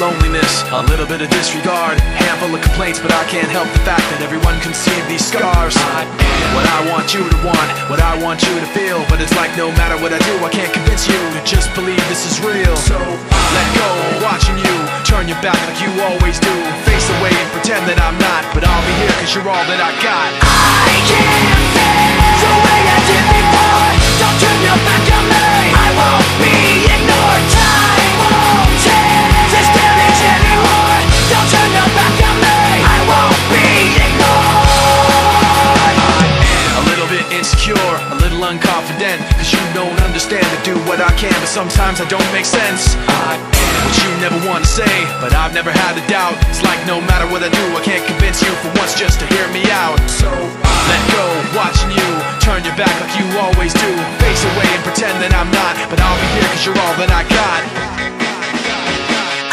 loneliness, a little bit of disregard, handful of complaints, but I can't help the fact that everyone can see these scars. I am what I want you to want, what I want you to feel, but it's like no matter what I do, I can't convince you to just believe this is real. So let go, watching you turn your back like you always do, face away and pretend that I'm not, but I'll be here cause you're all that I got. I can't feel the way I did before. Don't turn your back on me. I won't be ignored. Time won't change this damage anymore. Don't turn your back on me. I won't be ignored. I am a little bit insecure, a little unconfident, cause you don't understand to do what I can, but sometimes I don't make sense. I am what you never want to say, but I've never had a doubt. It's like no matter what I do, I can't convince you for once just to hear me out. So let go, watching you turn your back like you always do, face away and pretend that I'm not, but I'll be here cause you're all that I got.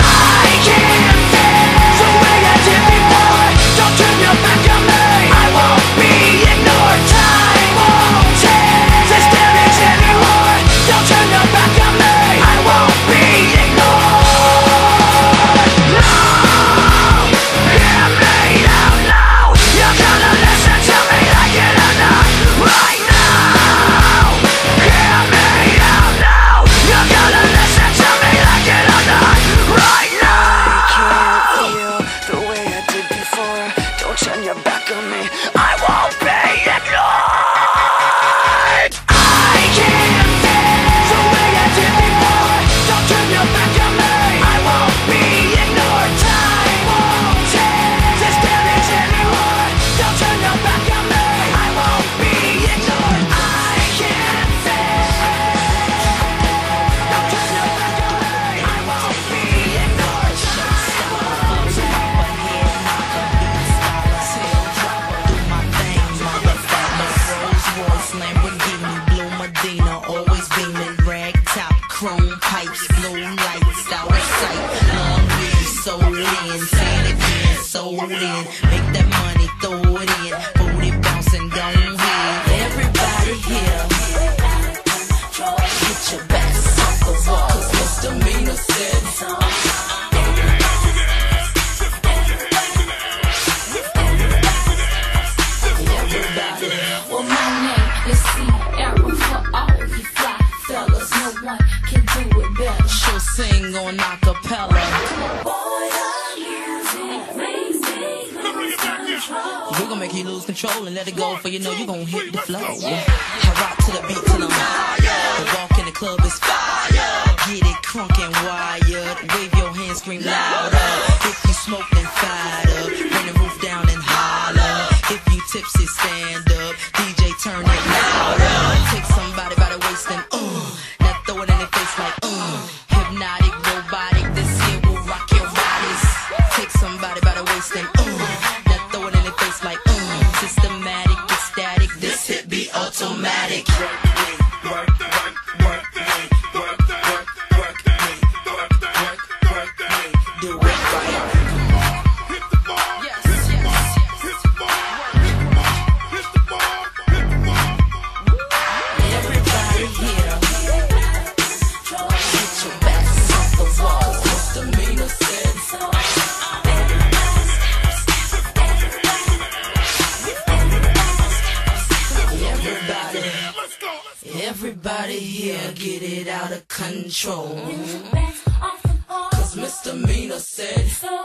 I can't feel the way I did before. Don't turn your back on me. I won't be ignored. Time won't change this damage anymore. Don't turn your back on me. I won't be ignored. No, hear me out now. You're gonna listen to me like it or not. Right now, hear me out now. You're gonna listen to me like it or not. Right now. I can't feel the way I did before. Don't turn your back on me. I won't be ignored. I can't feel the way I did before. Don't turn your back on me. I won't be ignored. Time won't change this damage anymore. Don't turn your back on me. I won't be ignored. I can't feel. Don't turn your back on me. I won't be ignored. Lamborghini, blue Medina, always beaming, rag top, chrome pipes, blue lights, out of sight, long weed, sold in, say it again, sold in, make that money, throw it in, booty bouncing, don't hit. Everybody here, get your backs off the wall, cause misdemeanor said so. Well, my name is Sierra for all you fly fellas. No one can do it better. She'll sing on acapella. We're gonna make you lose control and let it go, for you know you gon' hit the flow. I rock to the beat till I'm higher. The walk in the club is fire. Get it crunk and wired. Wave your hands, scream louder. If you smoke, then fired up. Bring the roof down and holler. If you tipsy, stand up. DJ, turn it louder. Take somebody by the waist and now throw it in their face like hypnotic, robotic. This here will rock your bodies. Take somebody by the waist and now throw it in their face like systematic, ecstatic. This hit be automatic. Do it right. Everybody here, get your backs off the wall. Misdemeanor said so. Everybody here, get it out of control. Cause misdemeanor said so.